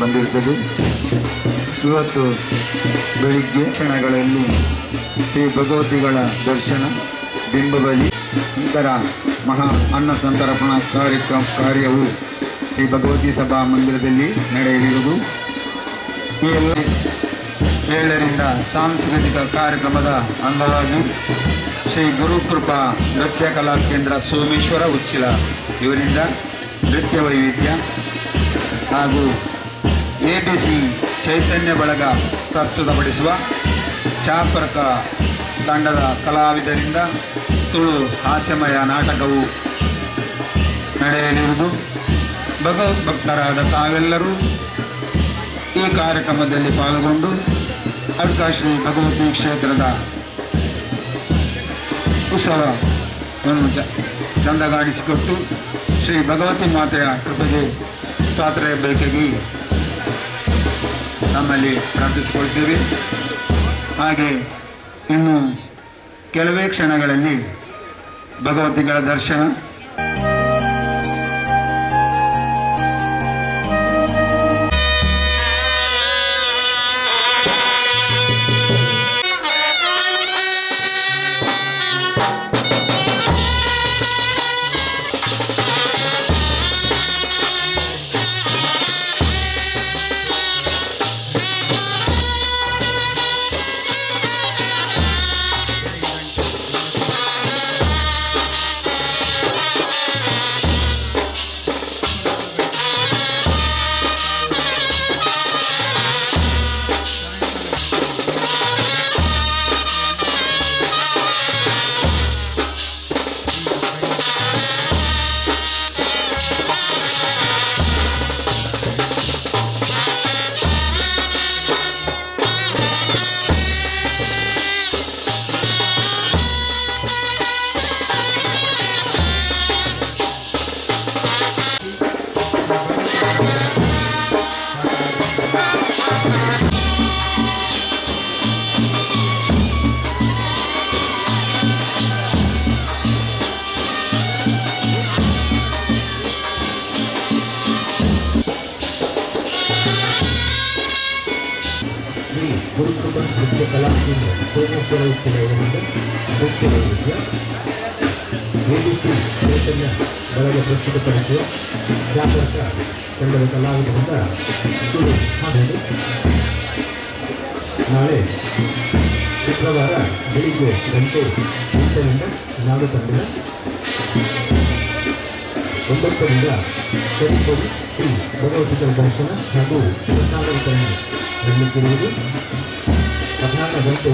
ಬಂದಿರುತ್ತದೆ. ಇವತ್ತು ಬೆಳಿಗ್ಗೆ ಕ್ಷಣಗಳಲ್ಲಿ ಶ್ರೀ ಭಗವತಿಗಳ ದರ್ಶನ, ಬಿಂಬಬಲಿ, ನಂತರ ಮಹಾ ಅನ್ನ ಸಂತರ್ಪಣಾ ಕಾರ್ಯವು ಶ್ರೀ ಭಗವತಿ ಸಭಾ ಮಂದಿರದಲ್ಲಿ ನಡೆಯಲಿರುವುದು. ಈ ಎಲ್ಲ 7ರಿಂದ ಸಾಂಸ್ಕೃತಿಕ ಕಾರ್ಯಕ್ರಮದ ಅಂಗವಾಗಿ ಶ್ರೀ ಗುರುಕೃಪಾ ನೃತ್ಯ ಕಲಾ ಕೇಂದ್ರ ಸೋಮೇಶ್ವರ ಉಚ್ಚಿಲ ಇವರಿಂದ ನೃತ್ಯ ವೈವಿಧ್ಯ ಹಾಗೂ ABC ಚೈತನ್ಯ ಬಳಗ ಪ್ರಸ್ತುತಪಡಿಸುವ ಚಾಪರ್ಕ ತಂಡದ ಕಲಾವಿದರಿಂದ ತುಳು ಹಾಸ್ಯಮಯ ನಾಟಕವು ನಡೆಯಲಿರುವುದು. ಭಗವದ್ಭಕ್ತರಾದ ತಾವೆಲ್ಲರೂ ಈ ಕಾರ್ಯಕ್ರಮದಲ್ಲಿ ಪಾಲ್ಗೊಂಡು ಅರ್ಕ ಶ್ರೀ ಭಗವತಿ ಕ್ಷೇತ್ರದ ಉತ್ಸವವನ್ನು ಚಂದಗಾಣಿಸಿಕೊಟ್ಟು ಶ್ರೀ ಭಗವತಿ ಮಾತೆಯ ಕೃಪೆಗೆ ಪಾತ್ರರಾಗಬೇಕಾಗಿ ನಮ್ಮಲ್ಲಿ ಪ್ರಾರ್ಥಿಸಿಕೊಳ್ತೀವಿ. ಹಾಗೆ ಇನ್ನು ಕೆಲವೇ ಕ್ಷಣಗಳಲ್ಲಿ ಭಗವತಿಗಳ ದರ್ಶನ. ಗುರುಕೃಪಾ ನೃತ್ಯ ಕಲಾ ಕೇಂದ್ರ ಸೋಮೇಶ್ವರ ಉಚ್ಚಿಲ ಇವರಿಂದ ನೃತ್ಯ ವೈವಿಧ್ಯ ABC ಚೈತನ್ಯ ಬಳಗ ಪ್ರಸ್ತುತಪಡಿಸುವ ಜಾಗೃತ ತಂಡದ ಕಲಾವಿದರಿಂದ ತುಳು ಹಾಡು. ನಾಳೆ ಶುಕ್ರವಾರ ಬೆಳಿಗ್ಗೆ ಗಂಟೆ 8ರಿಂದ ನಾಡು ತಂದಿನ 9ರಿಂದ ಕರಿಪಡಿ ಶ್ರೀ ಭಗವತಿಗಳ ದರ್ಶನ ಹಾಗೂ ಪ್ರಸಾದ ವಿತರಣೆ ನಡೆಯುತ್ತಿರುವುದು. 14 ಗಂಟೆ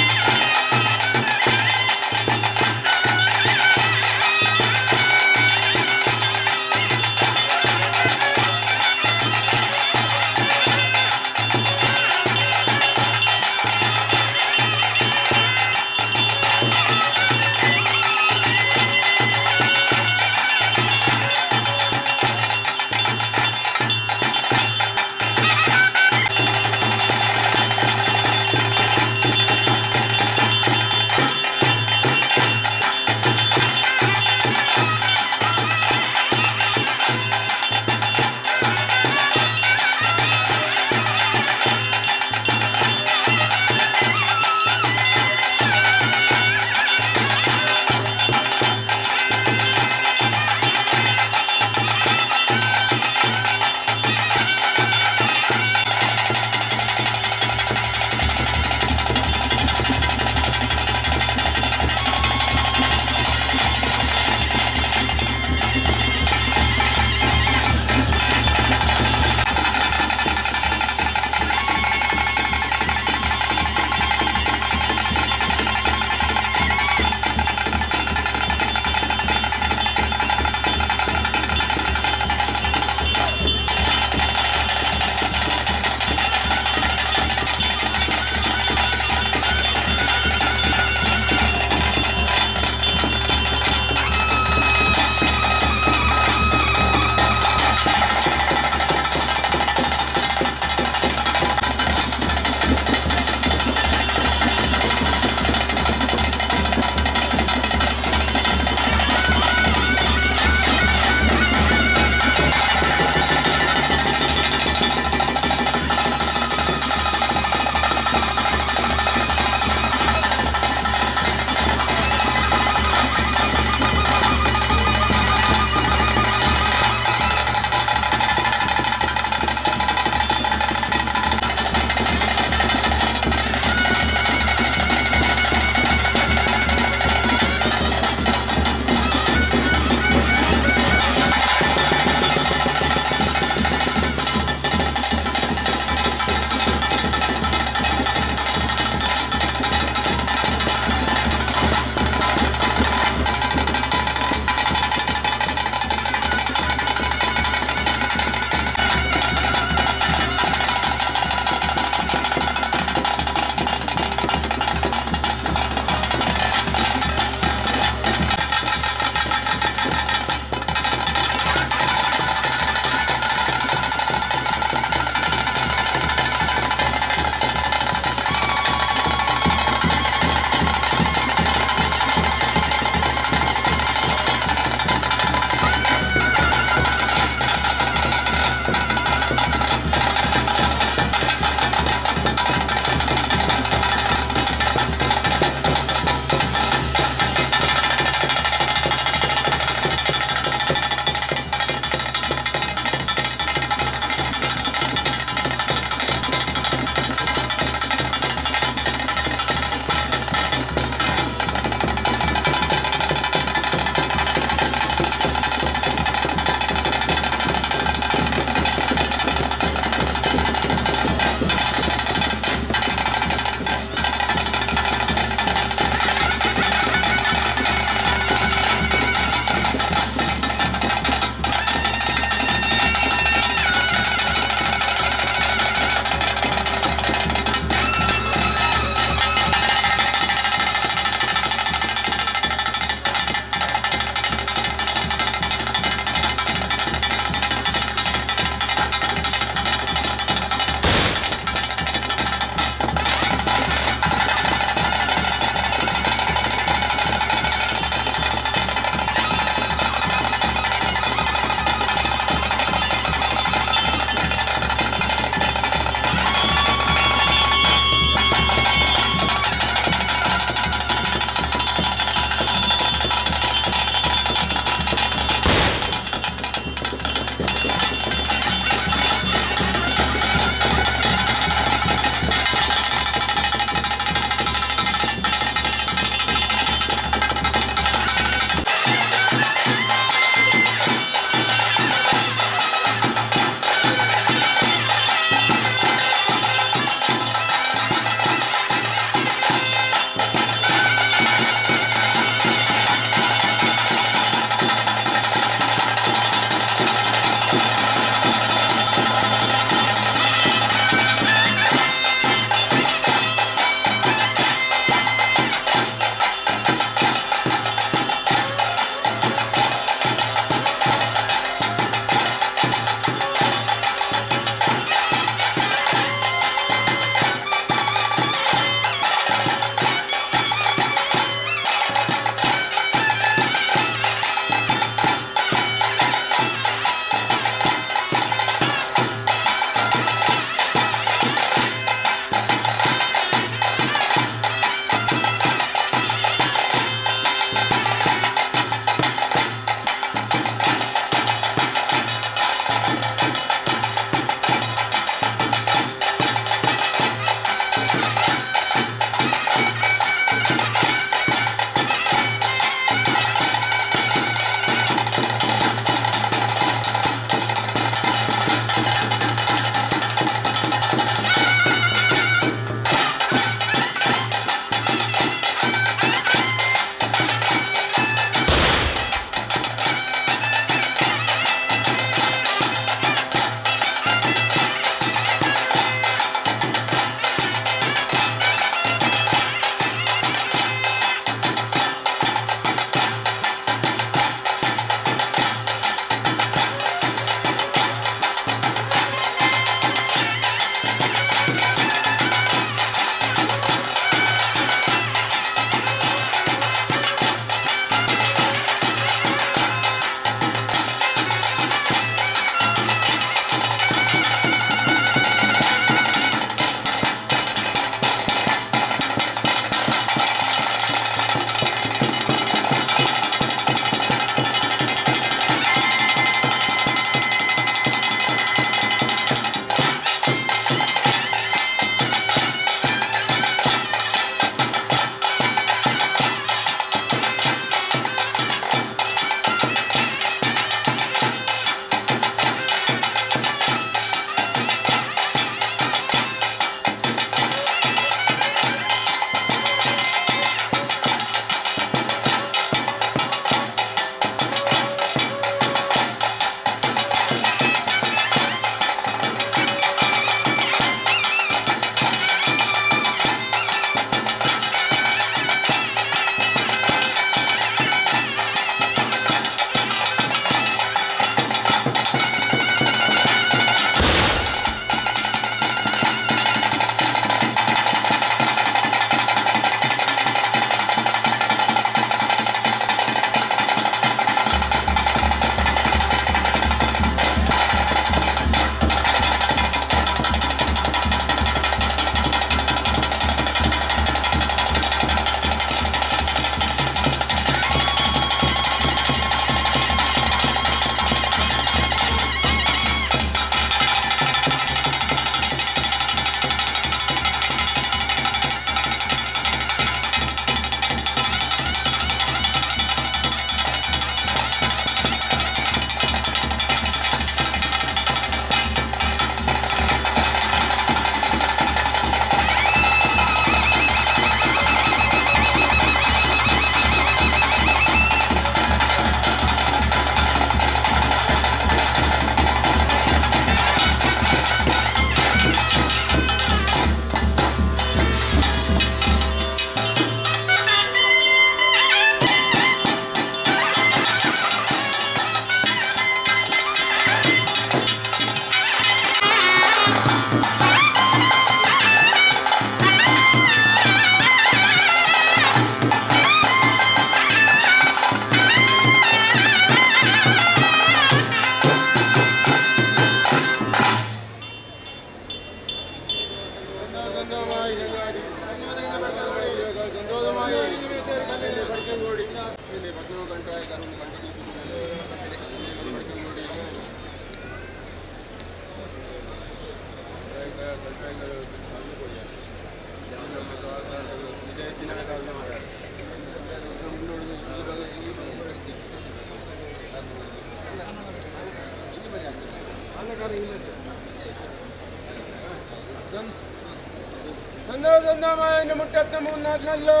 സ്വന്തമായ മുറ്റത്തെ മൂന്നാട്ടിനല്ലോ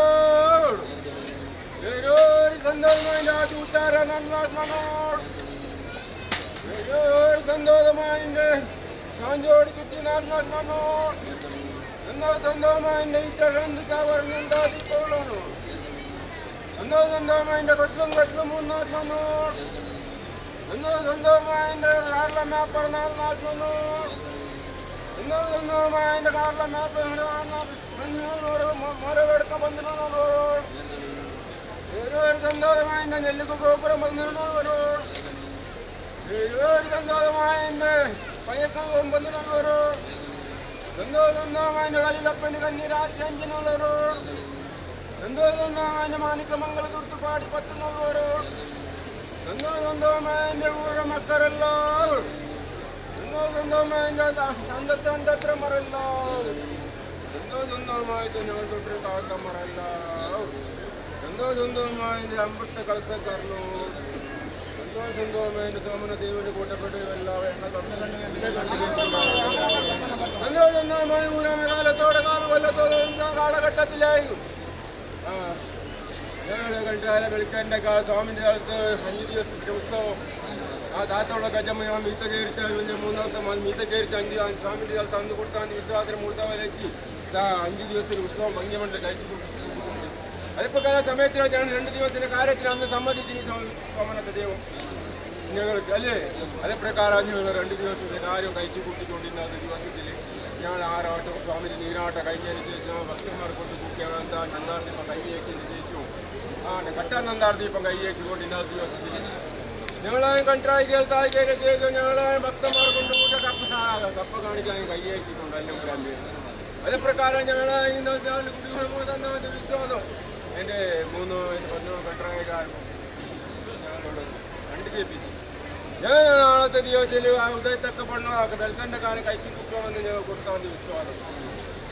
സന്തോഷമായ ചൂട്ടാര നന്മാത്മനോട് സന്തോഷമായ കാഞ്ചോടി ചുറ്റി നാത്മാത്മനോട് എന്നോ സ്വന്തമായ ഇറ്റണ്ട് ചവർന്നുണ്ടാതിക്കോളണോ എന്നോ സ്വന്തമായ കൊട്ടും മൂന്നാത്മനോട് എന്നോ സ്വന്തമായ കാർല മേപ്പർ നാത്മനോട് എന്നോ സ്വന്തമായ കാർല മേപ്പർ മരവെടുക്ക ബന്ധനോട് സന്തോഷമായ നെല്ലുക്ക് ഗോപുരം ബന്ധനോട് സന്തോഷമായ പയ്യക്കം ബന്ധനോട് സന്തോഷമായ കളിലപ്പന് കന്നിരാജനോട് സന്തോഷമായ മാണിക്യമംഗല തുർത്ത് പാടി പത്തുന്നോട് സന്തോഷമായ ഊഴ മക്കരല്ല സന്തോഷമായ അന്തത്ര മറല്ല സന്തോഷമായ ഞങ്ങൾ തൊട്ട് കാക്കമറല്ല സന്തോഷമായ അമ്പത്തെ കളസക്കാരനോ സന്തോഷമായ സോമന ദേവന് കൂട്ടപ്പെട്ടവരല്ല സന്തോഷമായ ഊരാമ കാലത്തോടെ കാലത്തോടെ കാലഘട്ടത്തിലായിരുന്നു ഞങ്ങളെ കണ്ടാല വെളിക്കൻ്റെ സ്വാമിൻ്റെ കാലത്ത് 5 ദിവസത്തെ ഉത്സവം ആ താത്തോളം ഗജമ്മ ഞാൻ മീത്ത കയറിച്ചാൽ മൂന്നാമത്തെ മീത്ത കയറിച്ച് 5 സ്വാമിൻ്റെ കാലത്ത് അന്ന് കൊടുത്താൽ വിശ്വാസത്തിന് മൂർത്താവലച്ച് 5 ദിവസത്തിന് ഉത്സവം ഭംഗിയുണ്ട് കഴിച്ചു. അതിപ്പോൾ സമയത്ത് ഞാൻ 2 ദിവസത്തിന്റെ കാര്യത്തിൽ അന്ന് സമ്മതിച്ചിന് സോമനത്തെ ദൈവം ഞങ്ങൾക്ക് അല്ലേ. അതേപ്രകാരം ഞങ്ങൾ 2 ദിവസത്തെ കാര്യം കഴിച്ചു കൂട്ടിക്കൊണ്ടിരുന്ന ദിവസത്തിൽ ഞങ്ങൾ ആറാട്ടം സ്വാമിൻ്റെ നീരാട്ട കഴിഞ്ഞതിന് ശേഷം ഭക്തന്മാർ കൊണ്ട് കൂട്ടിയാണ് നന്ദാർദീപം കൈയേക്കിന് ശേഷവും കട്ടാ നന്ദാർദീപം കൈയേക്കിക്കൊണ്ട് ഇന്നത്തെ ദിവസത്തിൽ ഞങ്ങളായ കണ്ടായികൾ തായ്ക്കയിലെ ശേഷം ഞങ്ങളായ ഭക്തന്മാർ കൊണ്ടുകൂട്ട കപ്പ കാണിക്കാൻ കൈയേക്കിക്കൊണ്ട് എല്ലാം കൂടെ അതേപ്രകാരം ഞങ്ങളായ ഇന്നത്തെ കുടികൾ തന്ന വിശ്വാസം എൻ്റെ 3 കണ്ടായക്കാരും ഞങ്ങളോട് കണ്ടുകേൽപ്പിച്ചു. ഞാൻ നാളത്തെ ദിവസത്തിൽ ഉദയത്തൊക്കെ പണ്ണാക്കി വെൽക്കൻ്റെ കാലം കഴിച്ചു കുട്ടുമെന്ന് ഞങ്ങൾ കൊടുത്താൽ വിശ്വാസം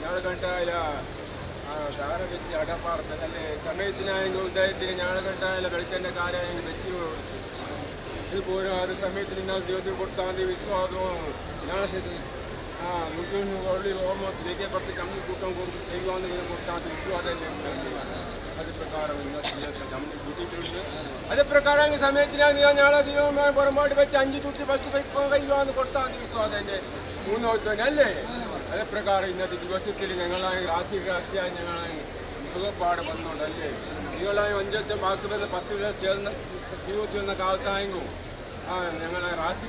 ഞങ്ങൾ കണ്ടായാല ധാര വെച്ച് അടപ്പാർത്ത് അല്ലെ സമയത്തിനായെങ്കിൽ ഉദയത്തിന് ഞങ്ങൾ കണ്ടായാല വെൽക്കൻ്റെ കാലമായെങ്കിൽ വെച്ച് ഇതുപോലെ അത് സമയത്തിന് ഇന്ന ദിവസം കൊടുത്താൽ വിശ്വാസവും ഞങ്ങൾ മുന്നൂറ് കൊള്ളി ഓർമ്മ ദേശീയപ്പെടുത്തി കമ്മി കൂട്ടം ചെയ്യുവാന്ന് കൊടുത്താൽ വിശ്വാസം അത് പ്രകാരം കമ്മി കൂട്ടിയിട്ടുണ്ട്. അത് പ്രകാരം സമയത്തിനാണ് ഞങ്ങളെ ദൈവമായി പുറമ്പോട്ട് വെച്ച് 5 ചുറ്റി 10 കഴിയുവാന്ന് കൊടുത്താൽ വിശ്വാസം എൻ്റെ 3 ദിവസം അല്ലേ. അതേ പ്രകാരം ഇന്നത്തെ ദിവസത്തിൽ ഞങ്ങളായി രാശിയായി ഞങ്ങളായി സുഖപ്പാട് വന്നോണ്ടല്ലേ നിങ്ങളായി 5 ബാക്കി വന്ന് 10 ചേർന്ന് ജീവിതത്തിൽ വന്ന കാലത്തായെങ്കിലും ഞങ്ങളെ രാശി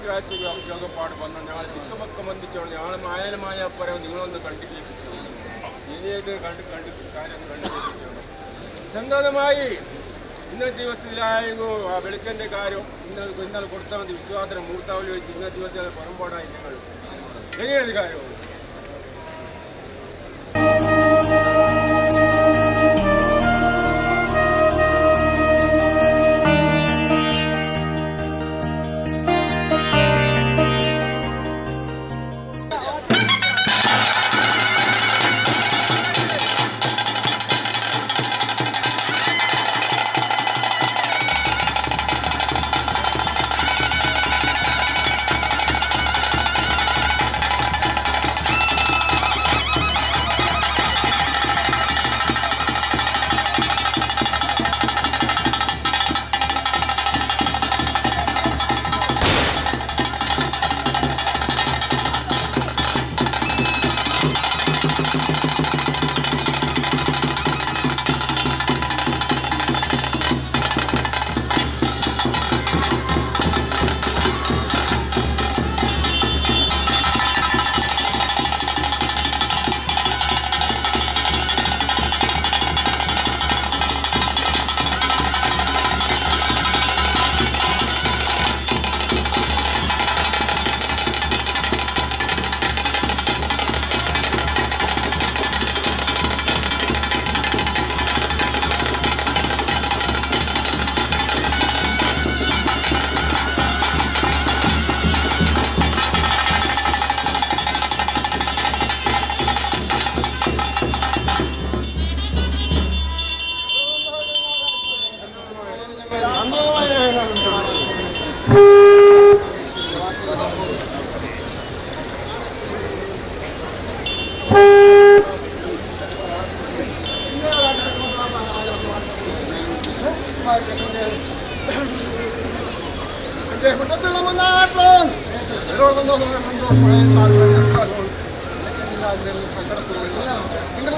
യോഗപ്പാട് വന്നു ഞങ്ങൾ ചുറ്റുമൊക്കെ ബന്ധിച്ചോളൂ ഞങ്ങൾ മായാലമായ പറയാം നിങ്ങളൊന്ന് കണ്ടുകേൽപ്പിച്ചു ഇനിയത് കാര്യം കണ്ടുകേൽപ്പിച്ചു. സന്തോഷമായി ഇന്നത്തെ ദിവസത്തിലായിരുന്നു ആ വെളുക്കൻ്റെ കാര്യം ഇന്നലെ കൊടുത്താൽ മതി വിശ്വാസത്തിന് മൂർത്താവലി വെച്ച് ഇന്നത്തെ ദിവസത്തിൽ പുറമ്പോടായി ഞങ്ങൾ എങ്ങനെയാണ് കാര്യം.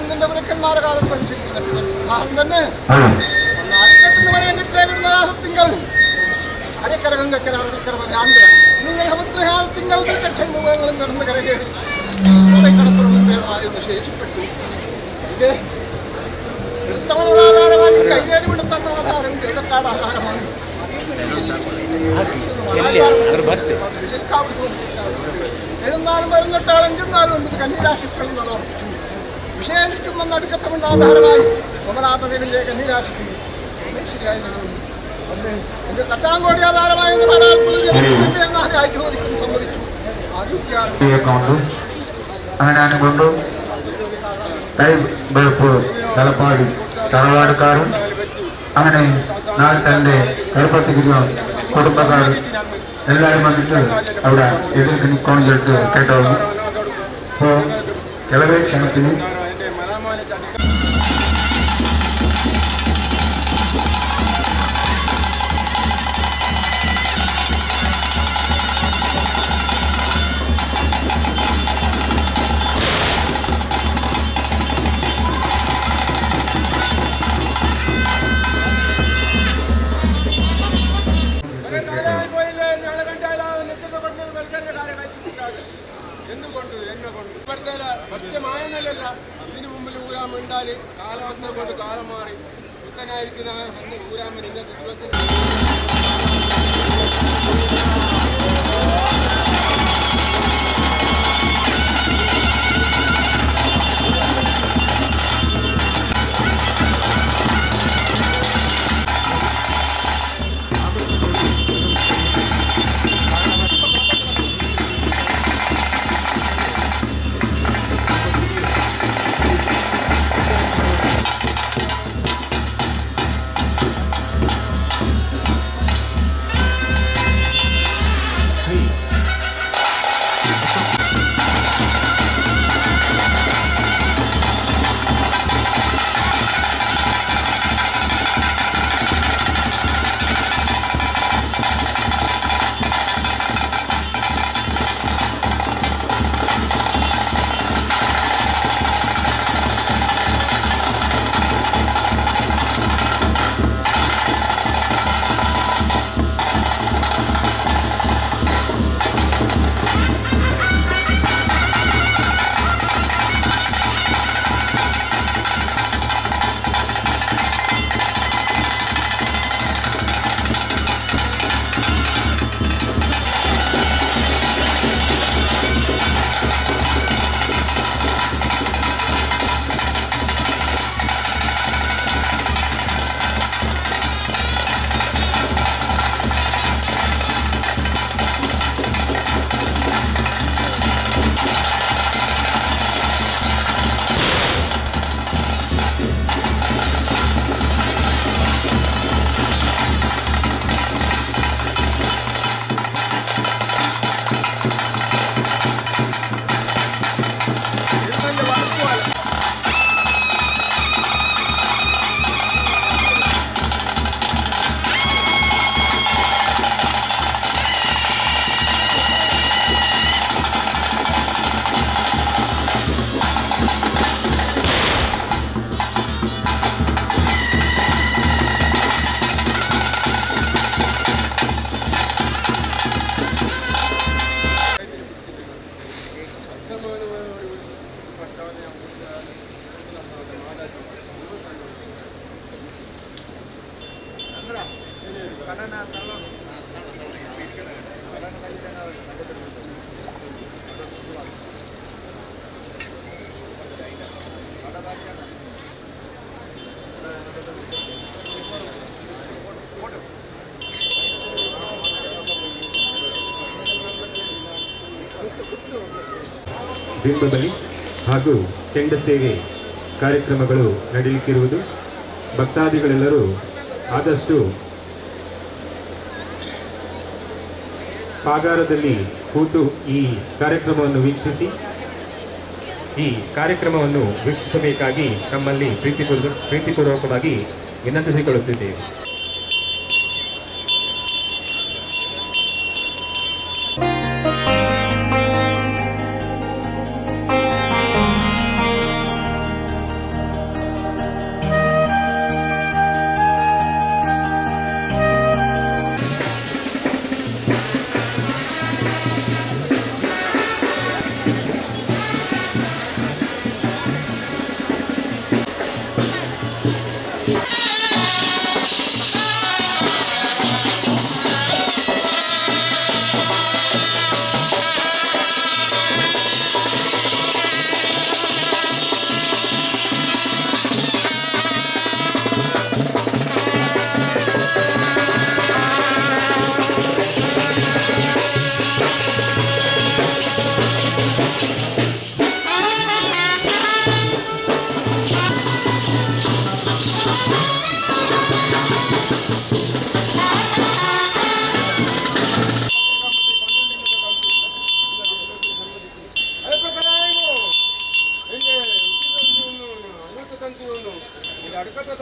നിന്റെ പുരക്കന്മാരെ കാലത്ത് കാലം തന്നെ നാട്ടിക്കെട്ടെന്ന് പറയാനിട്ടില്ല കാലത്തിങ്കൾ അരക്കരകങ്കര അരക്കരവനാന്ത നിങ്ങൾ ഹമത്രകാലത്തിങ്കൾ കക്ഷങ്ങളും കടന്ന് കരകേറി കടപ്പുറമുണ്ടായെന്ന് ശേഷിപ്പെട്ടു ഇത് എടുത്തവണാധാരമായി കൈകാര്യം എടുത്തവണ ആധാരം ചെയ്തക്കാട് ആധാരമാണ് എഴുന്നാലും വരുന്നിട്ടാളും ചെന്നാലും വന്നിട്ട് കന്യരാശികളും നടന്നു വിഷയം വന്ന് അടുക്കത്തമുള്ള ആധാരമായി സോമനാഥദേവിലെ കന്യരാശിക്ക് ശരിയായി നിലനിന്നു അന്ന് എന്റെ തട്ടാങ്കോടി ആധാരമായി ചോദിക്കും സമ്മതിച്ചു അങ്ങനെ അനുകൊണ്ടും തലപ്പാടി തറവാടുകാരും അങ്ങനെ നാട്ടിലെ കരുപ്പത്തിരിക്കുന്ന കുടുംബക്കാർ എല്ലാവരും വന്നിട്ട് അവിടെ എതിർക്ക് നിൽക്കണം ചേർത്ത് കേട്ടോ അപ്പോൾ കിളവേ ക്ഷണത്തിന് എന്തുകൊണ്ട് എന്നെ കൊണ്ട് സത്യമായെന്നല്ല ഇതിനു മുമ്പിൽ ഊരാമുണ്ടാല് കാലാവസ്ഥ കൊണ്ട് കാലം മാറി പുത്തനായിരിക്കുന്ന അന്ന് ഊരാമൻ ഇന്നത്തെ ദിവസം ಬಿಂಬಬಲಿ ಹಾಗೂ ಕೆಂಡ ಸೇವೆ ಕಾರ್ಯಕ್ರಮಗಳು ನಡೆಯಲಿಕ್ಕಿರುವುದು. ಭಕ್ತಾದಿಗಳೆಲ್ಲರೂ ಆದಷ್ಟು ಪಾಗಾರದಲ್ಲಿ ಕೂತು ಈ ಕಾರ್ಯಕ್ರಮವನ್ನು ವೀಕ್ಷಿಸಬೇಕಾಗಿ ನಮ್ಮಲ್ಲಿ ಪ್ರೀತಿಪೂರ್ವಕವಾಗಿ ವಿನಂತಿಸಿಕೊಳ್ಳುತ್ತಿದ್ದೇವೆ.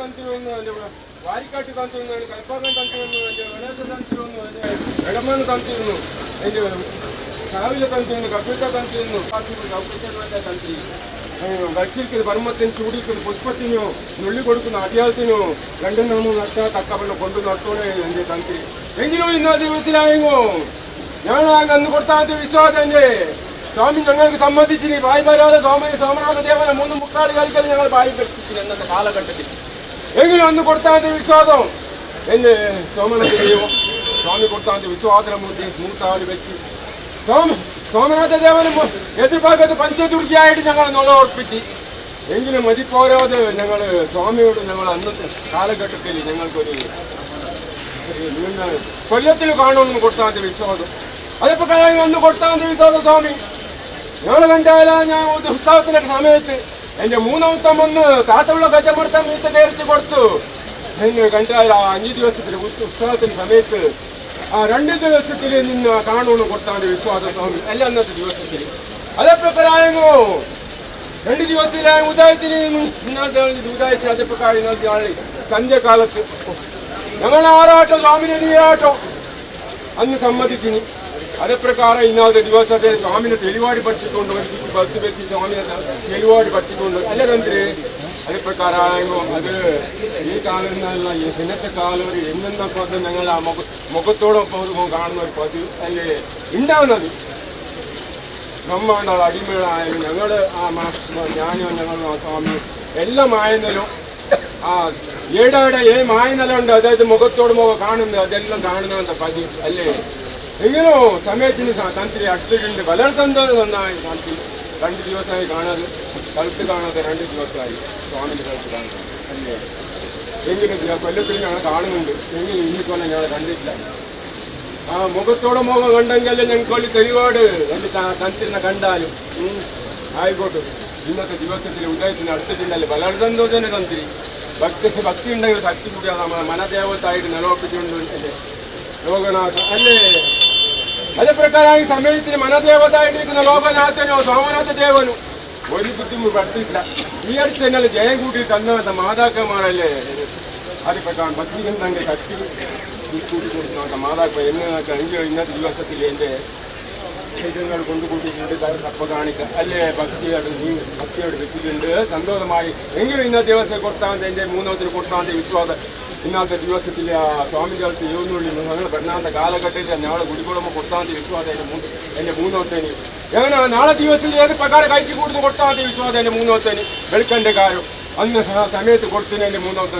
ಕಂತಿನೊಂದು ವಾರಿಕಾಟಿ ಕಂತಿನೊಂದು ಕಲ್ಪಾಗನ್ ಕಂತಿನೊಂದು ಗಣೇಶ ಕಂತಿನೊಂದು ಎಡಮನ್ ಕಂತಿನೊಂದು ಸಾವಿರ ಕಂತಿನೊಂದು ಕಪಿತ ಕಂತಿನೊಂದು ಕಂತಿ ಗಚ್ಚಿಲ್ಕಿದ ಬರ್ಮತ್ತಿನ ಚೂಡಿಕಿದ ಪುಷ್ಪತ್ತಿನೋ ನುಳ್ಳಿ ಕೊಡುಕು ಅಡ್ಯಾಲ್ತಿನೋ ಗಂಡನನ್ನು ನಷ್ಟ ತಕ್ಕಬಣ್ಣ ಕೊಂಡು ನಡ್ತೋಣೆ ಎಂದೆ ಕಂತಿ ಹೆಂಗಿನೋ ಇನ್ನೂ ದಿವಸಿಲಾಯಂಗೋ ഞാൻ അന്ന് കൊടുത്താൽ വിശ്വാസന്റെ സ്വാമി ഞങ്ങൾക്ക് സമ്മതിച്ചിന് ബായി വരാതെ സോമനാഥ ദേവന 3 മുക്കാട് കളിക്കൽ ഞങ്ങൾ ബായി വെച്ചിന് അന്നത്തെ കാലഘട്ടത്തിൽ എങ്കിലും അന്ന് കൊടുത്താൽ വിശ്വാസം എന്നെ സോമനാഥ ദേവം സ്വാമി കൊടുത്താൽ വിശ്വാസന മൂത്താല് വെച്ച് സോമനാഥ ദേവനും എതിർഭാഗത്ത് പഞ്ചദുർഗിയായിട്ട് ഞങ്ങൾ നുള ഉറപ്പിച്ച് എങ്കിലും മതിപ്പോരാതെ ഞങ്ങൾ സ്വാമിയോട് ഞങ്ങൾ അന്നത്തെ കാലഘട്ടത്തിൽ ഞങ്ങൾക്കൊരു കൊല്ലത്തിൽ കാണുമെന്ന് കൊടുത്താൽ വിശ്വാസം അതിപ്പോ അന്ന് കൊടുത്താൽ വിശ്വാസം സ്വാമി ഞങ്ങൾ കണ്ടാല ഞാൻ ഉത്സവത്തിന്റെ സമയത്ത് എന്റെ 3ാമത്തെ വന്ന് താത്തുള്ള ഗജമർത്തം വീട്ട് കയറിച്ച് കൊടുത്തു എന്നെ കണ്ടാല 5 ദിവസത്തിൽ ഉത്സവത്തിന്റെ സമയത്ത് ആ 2 ദിവസത്തിൽ നിന്ന് കാണുമെന്ന് കൊടുത്താൽ വിശ്വാസം സ്വാമി അല്ല അന്നത്തെ ദിവസത്തിൽ അതേപ്രകാരമോ 2 ദിവസത്തിലായ ഉദയത്തിന് ഇന്നത്തെ ഉദയത്തിന് അതേപ്രകാരം ഇന്നത്തെ ആളി സന്ധ്യകാലത്ത് ഞങ്ങൾ ആറാട്ടോ സ്വാമിനെ നീരാട്ടോ അന്ന് സമ്മതിച്ചിന് അതേപ്രകാരം ഇന്നത്തെ ദിവസത്തെ സ്വാമിനെ തെളിവാടി പഠിച്ചിട്ടുണ്ട് ബസ് വെച്ച് സ്വാമിനെ തെളിവാടി പഠിച്ചിട്ടുണ്ട് അല്ല തന്ത്രി അതേപ്രകാരമായോ അത് ഈ കാലം എന്നല്ല ഇന്നത്തെ കാലം ഒരു എന്നൊക്കെ ഞങ്ങൾ ആ മുഖത്തോടെ കാണുന്ന ഒരു പതിവ് അല്ലേ ഉണ്ടാവുന്നത് നമ്മളുടെ അടിമകളായാലും ഞങ്ങൾ ഞാനും ഞങ്ങളും സ്വാമി എല്ലാം ആയിരുന്നല്ലോ ആ ഏടാടെ മായനിലുണ്ട് അതായത് മുഖത്തോട് മുഖം കാണുന്നത് അതെല്ലാം കാണുന്നതിന്റെ പതി അല്ലേ എങ്ങനോ സമയത്തിന് തന്ത്രി അടുത്തിട്ടുണ്ട് വളർത്തുന്നത് നന്നായി തന്ത്രി 2 ദിവസമായി കാണാതെ സ്ഥലത്ത് കാണാതെ 2 ദിവസമായി സ്വാമിന്റെ സ്ഥലത്ത് കാണുന്നത് അല്ലേ എങ്കിലും കൊല്ലത്തിൽ ഞങ്ങൾ കാണുന്നുണ്ട് എങ്കിലും ഇന്നിക്കൊല്ലം ഞങ്ങൾ കണ്ടിട്ടില്ല ആ മുഖത്തോടെ മുഖം കണ്ടെങ്കിൽ ഞങ്ങൾക്ക് തെളിവാട് എൻ്റെ തന്ത്രിനെ കണ്ടാലും ആയിക്കോട്ടെ ഇന്നത്തെ ദിവസത്തിൽ ഉദയത്തിന് അടുത്തിട്ടുണ്ടല്ലേ വളർത്തുന്നത് തന്നെ തന്ത്രി ഭക്തി ഉണ്ടെങ്കിൽ ശക്തി കൂടിയാൽ നമ്മളെ മനദേവത്തായിട്ട് നിലനിർത്തിക്കൊണ്ട് അല്ലേ ലോകനാഥ അല്ലേ അതേപ്രകാരം ഈ സമയത്തിന് മനദേവതായിട്ടിരിക്കുന്ന ലോകനാഥനോ സോമനാഥ ദേവനോ ഒരു ബുദ്ധിമുട്ട് പഠിച്ചിട്ടില്ല ഈ അടുത്ത് തന്നെ ജയം കൂട്ടി തന്ന മാതാക്കന്മാരല്ലേ അതിപ്രകാരം ഭക്തി ഉണ്ടെങ്കിൽ ശക്തി കൂട്ടി കൊടുക്കുന്ന മാതാക്കൾ എന്നൊക്കെ ഇന്നത്തെ ദിവസത്തിൽ എൻ്റെ ചൈതന്യങ്ങൾ കൊണ്ടുകൂട്ടിയിട്ടുണ്ട് തപ്പ കാണിക്കുക അല്ലേ ഭക്തിയോട് വെച്ചിട്ടുണ്ട് സന്തോഷമായി എങ്കിലും ഇന്നത്തെ ദിവസം കൊടുത്താൽ എൻ്റെ 3ാമത്തിന് കൊടുത്താൽ വിശ്വാസം ഇന്നത്തെ ദിവസത്തിൽ സ്വാമിൻ്റെ അടുത്ത് എഴുന്നള്ളി ഞങ്ങൾ ഭരണാന്ത കാലഘട്ടത്തിൽ ഞങ്ങളെ കുടിക്കുളമ്പോൾ കൊടുത്താൽ വിശ്വാസം എൻ്റെ 3ാമത്തേന് എങ്ങനെ നാളെ ദിവസത്തിൽ ഏത് പ്രകാരം കഴിച്ചു കൂടുന്നു കൊടുത്താൽ വിശ്വാസം എൻ്റെ 3ാമത്തേന് വെളുക്കൻ്റെ കാര്യം അന്ന് സമയത്ത് കൊടുത്തതിന് എൻ്റെ 3ാമത്തെ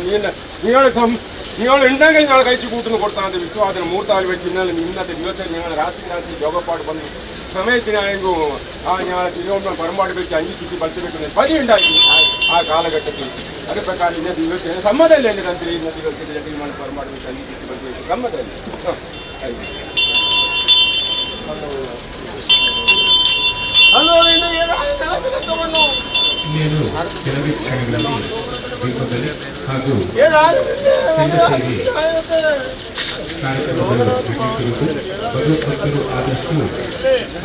നിങ്ങൾ ഉണ്ടെങ്കിൽ ഞങ്ങൾ കഴിച്ചു കൂട്ടുന്നു കൊടുത്താൽ വിശ്വാസത്തിന് മൂർത്താൽ വെച്ച് ഇന്നത്തെ ദിവസം ഞങ്ങൾ രാത്രി യോഗപ്പാട് വന്നു സമയത്തിനായെങ്കിൽ ഞങ്ങൾ തിരുവനന്തപുരം പറമ്പാട് വെച്ച് 5 ചുറ്റി 10 വെക്കുന്നത് പതിയുണ്ടായിരുന്നു ആ കാലഘട്ടത്തിൽ അതേപ്രകാരം ഇന്നത്തെ ദിവസത്തിന് സമ്മതമല്ലേ എൻ്റെ തന്ത്രി ഇന്നത്തെ ദിവസത്തിൽ 2 മണി പറമ്പാട് വെച്ച് 5 ചുറ്റി 10 വെച്ച് സമ്മതമല്ലേ నేను ಕೆಲವೇ ಕ್ಷಣಗಳಲ್ಲಿ ದೀಪದಲ್ಲಿ ಹಾಗೂ ಕಾರ್ಯಕ್ರಮಗಳು ಭಗವದ್ಭಕ್ತರು ಆದಷ್ಟು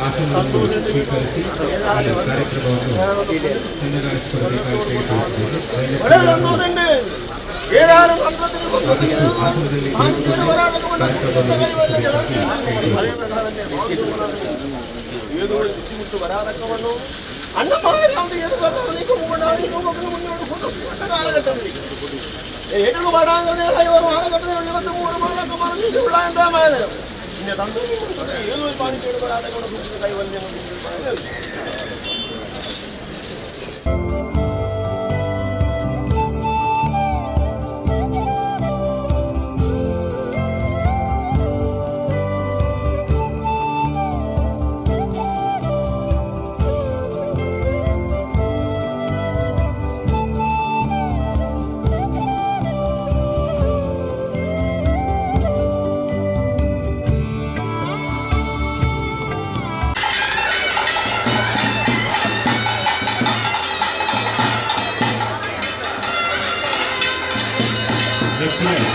ಆಸನವನ್ನು ಸ್ವೀಕರಿಸಿ ಆ ಕಾರ್ಯಕ್ರಮವನ್ನು ಚಂದಗಾರಿಸಿಕೊಳ್ಳಬೇಕಾಗಿ ಆಸನದಲ್ಲಿ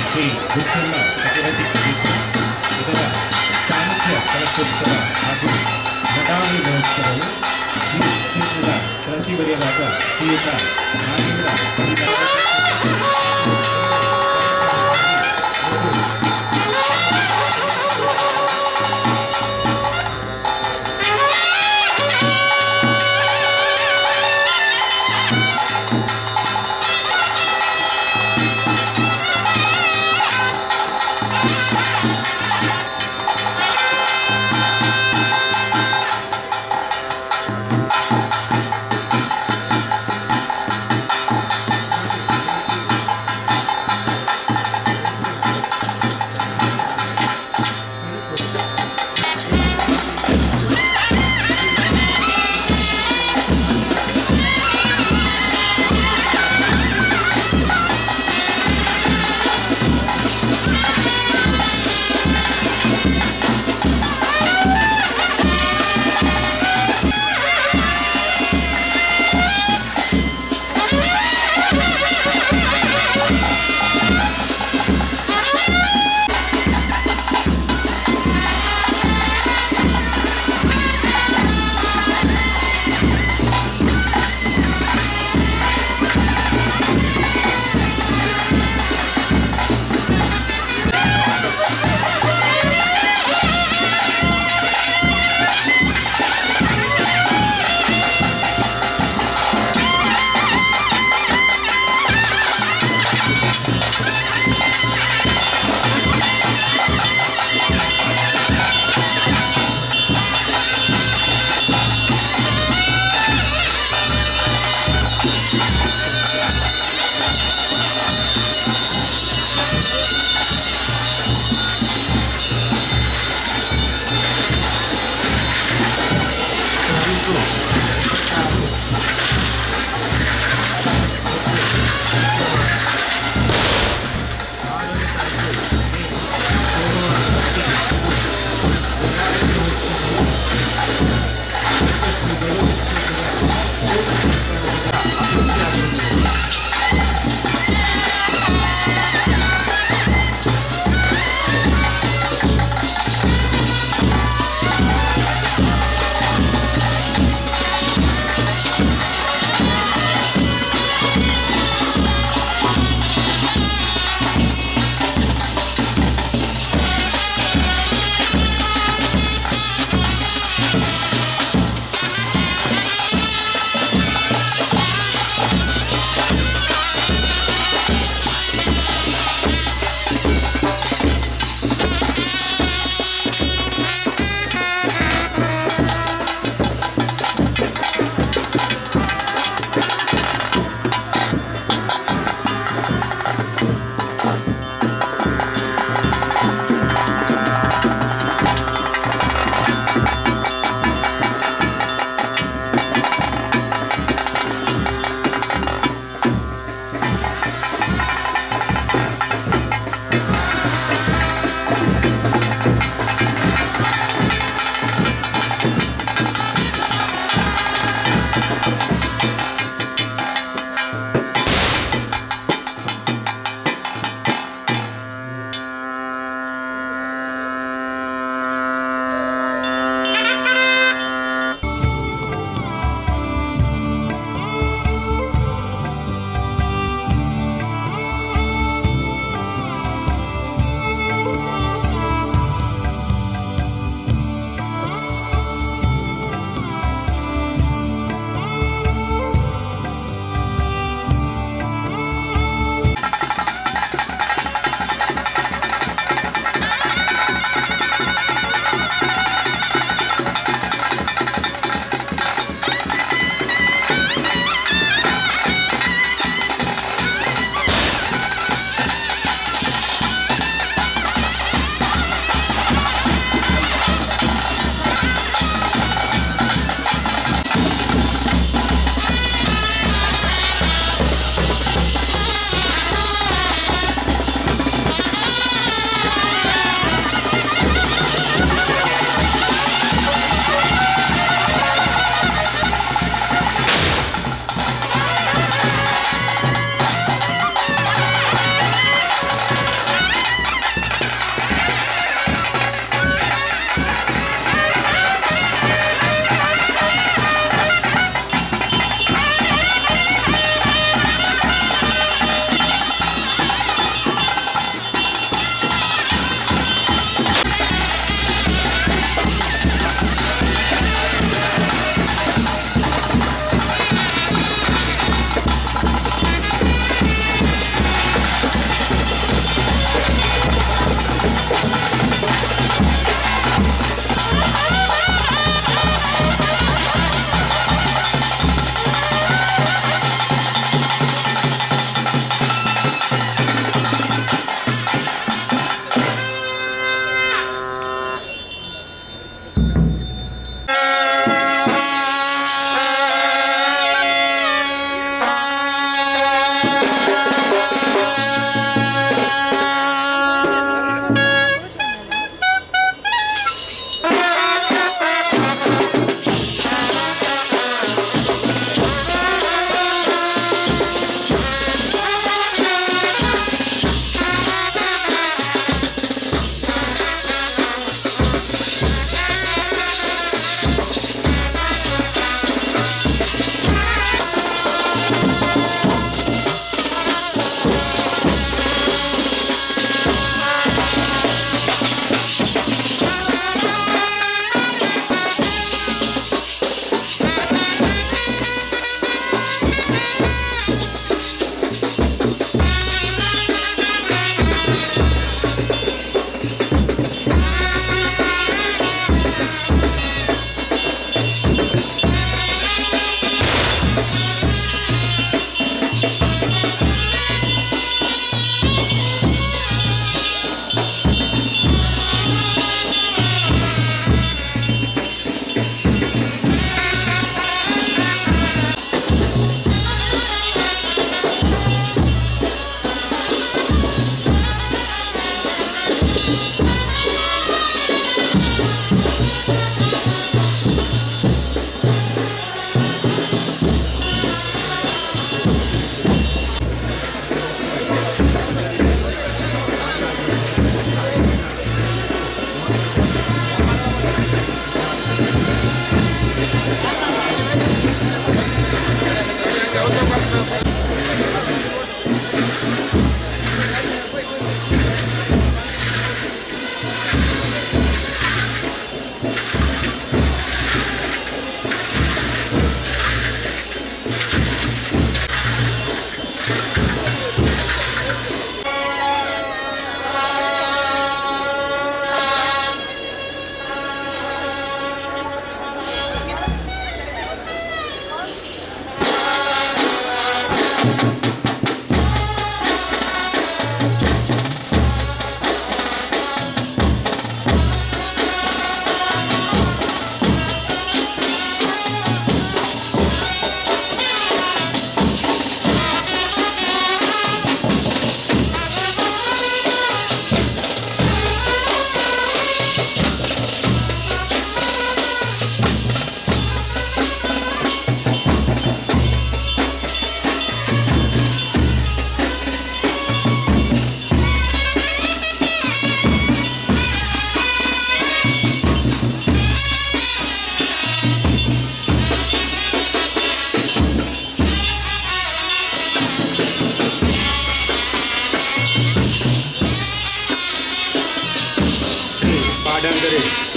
ಶ್ರೀ ಗುರುಕರ್ಣ ಭಗವತಿ ಕ್ಷೇತ್ರ ಇದರ ಸಾಹಿತ್ಯ ಕಲಶೋತ್ಸವ ಹಾಗೂ ನಡಾವಳಿ ಮಹೋತ್ಸವವು ಶ್ರೀ ಕ್ಷೇತ್ರದ ಕ್ರಾಂತಿವರ್ಯರಾದ ಶ್ರೀಯುತ ನಾಗೇಂದ್ರ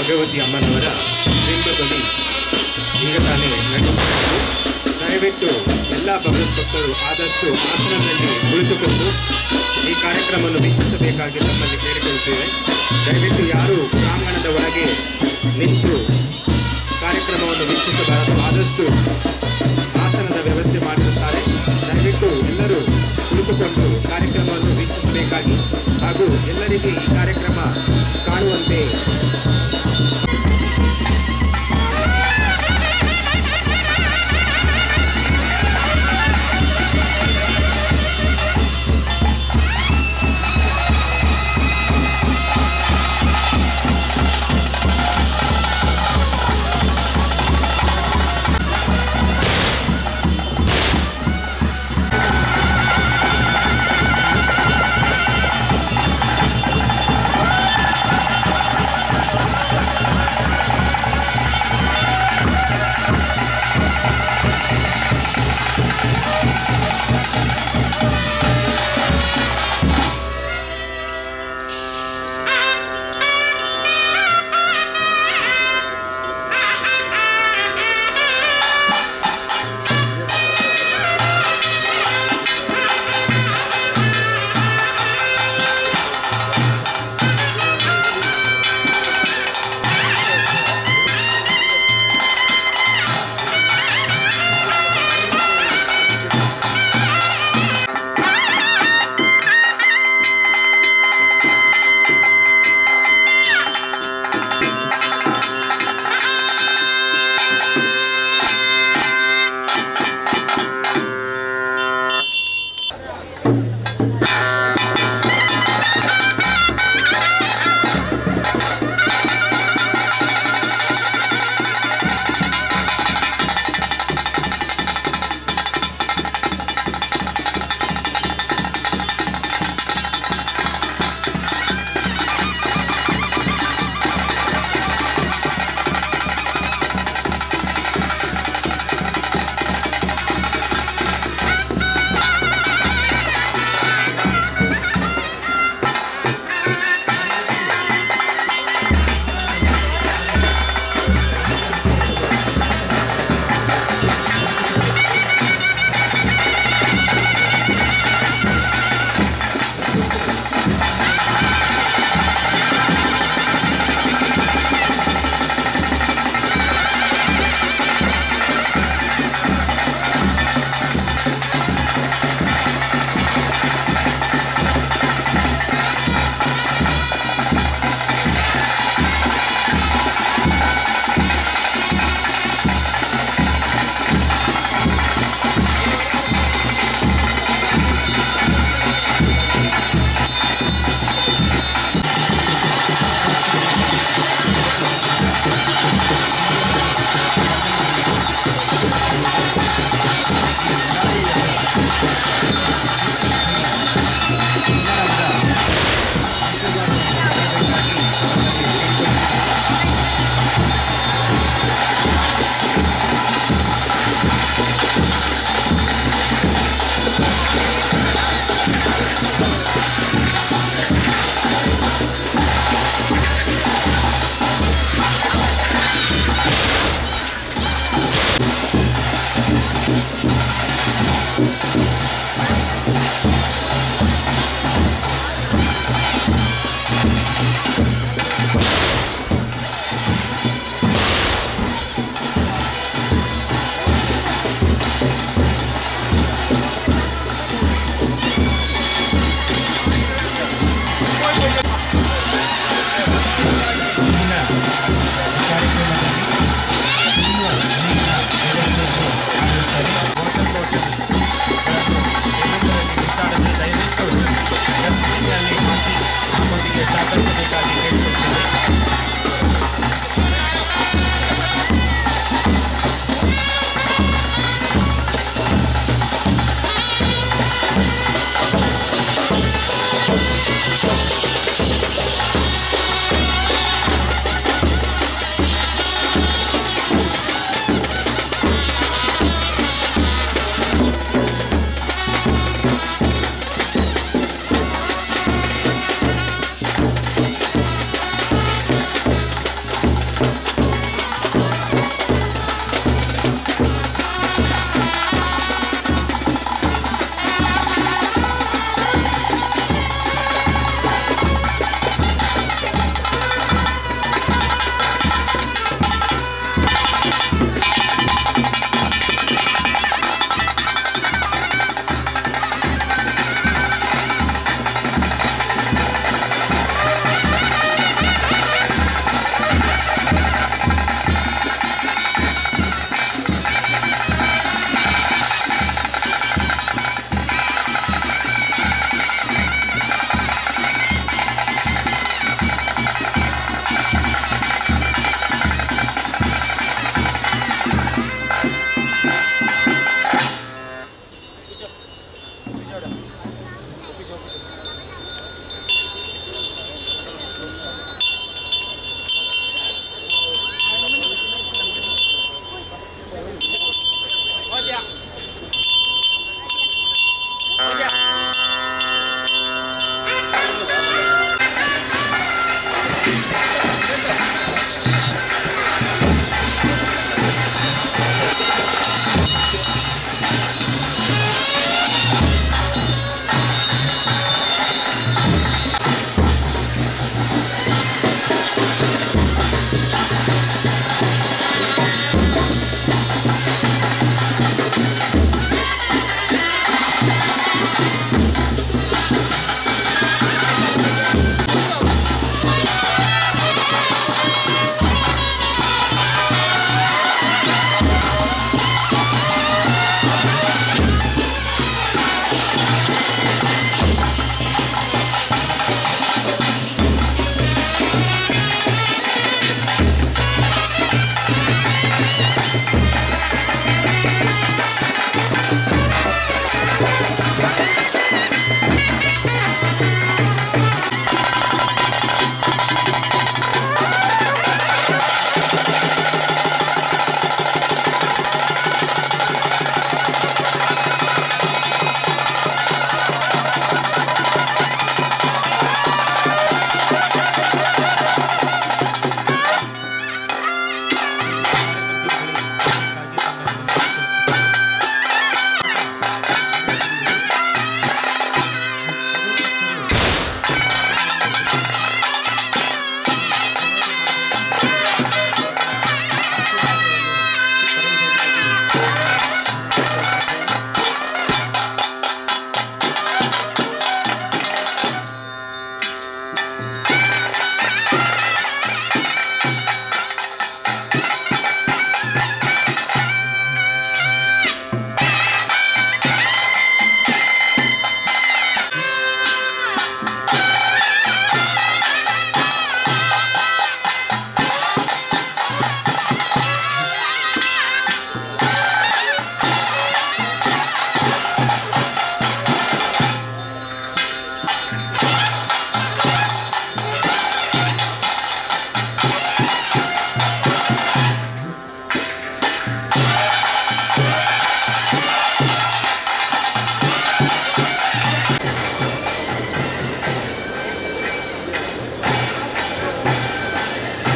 ಭಗವತಿ ಅಮ್ಮನವರ ಬಿಂಬದಲ್ಲಿ ಈಗ ತಾನೇ ನಡೆಯುತ್ತಿದ್ದು, ದಯವಿಟ್ಟು ಎಲ್ಲ ಭಗವದ್ಭಕ್ತರು ಆದಷ್ಟು ಆಸನದಲ್ಲಿ ಕುಳಿತುಕೊಂಡು ಈ ಕಾರ್ಯಕ್ರಮವನ್ನು ವೀಕ್ಷಿಸಬೇಕಾಗಿ ನಮ್ಮಲ್ಲಿ ಕೇಳಿಕೊಳ್ಳುತ್ತೇವೆ. ದಯವಿಟ್ಟು ಯಾರು ಪ್ರಾಂಗಣದ ಒಳಗೆ ನಿಂತು ಕಾರ್ಯಕ್ರಮವನ್ನು ವೀಕ್ಷಿಸಬಾರದು. ಆದಷ್ಟು ಆಸನದ ವ್ಯವಸ್ಥೆ ಮಾಡಿರುತ್ತಾರೆ. ದಯವಿಟ್ಟು ಎಲ್ಲರೂ ಕುಳಿತುಕೊಂಡು ಕಾರ್ಯಕ್ರಮವನ್ನು ವೀಕ್ಷಿಸಬೇಕಾಗಿ ಹಾಗೂ ಎಲ್ಲರಿಗೆ ಈ ಕಾರ್ಯಕ್ರಮ ಕಾಣುವಂತೆ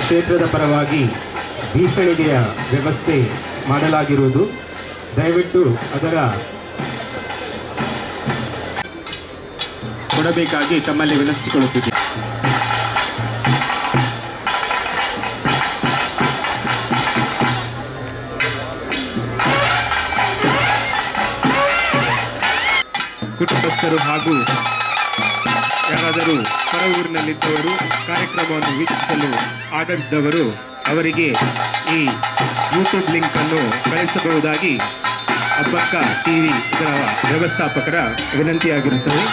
ಕ್ಷೇತ್ರದ ಪರವಾಗಿ ಬೀಸಣಿಗೆಯ ವ್ಯವಸ್ಥೆ ಮಾಡಲಾಗಿರುವುದು. ದಯವಿಟ್ಟು ಅದರ ಕೊಡಬೇಕಾಗಿ ತಮ್ಮಲ್ಲಿ ವಿನಂತಿಸಿಕೊಳ್ಳುತ್ತಿದೆ. ಕುಟುಂಬಸ್ಥರು ಹಾಗೂ ಯಾರಾದರೂ ಹೊರ ಊರಿನಲ್ಲಿದ್ದವರು ಕಾರ್ಯಕ್ರಮವನ್ನು ವೀಕ್ಷಿಸಲು ಆಗದಿದ್ದವರು ಅವರಿಗೆ ಈ ಯೂಟ್ಯೂಬ್ ಲಿಂಕ್ ಅನ್ನು ಕಳಿಸಬಹುದಾಗಿ ಅಬ್ಬಕ್ಕ ಟಿವಿ ಇದರ ವ್ಯವಸ್ಥಾಪಕರ ವಿನಂತಿಯಾಗಿರುತ್ತದೆ.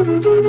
Thank you.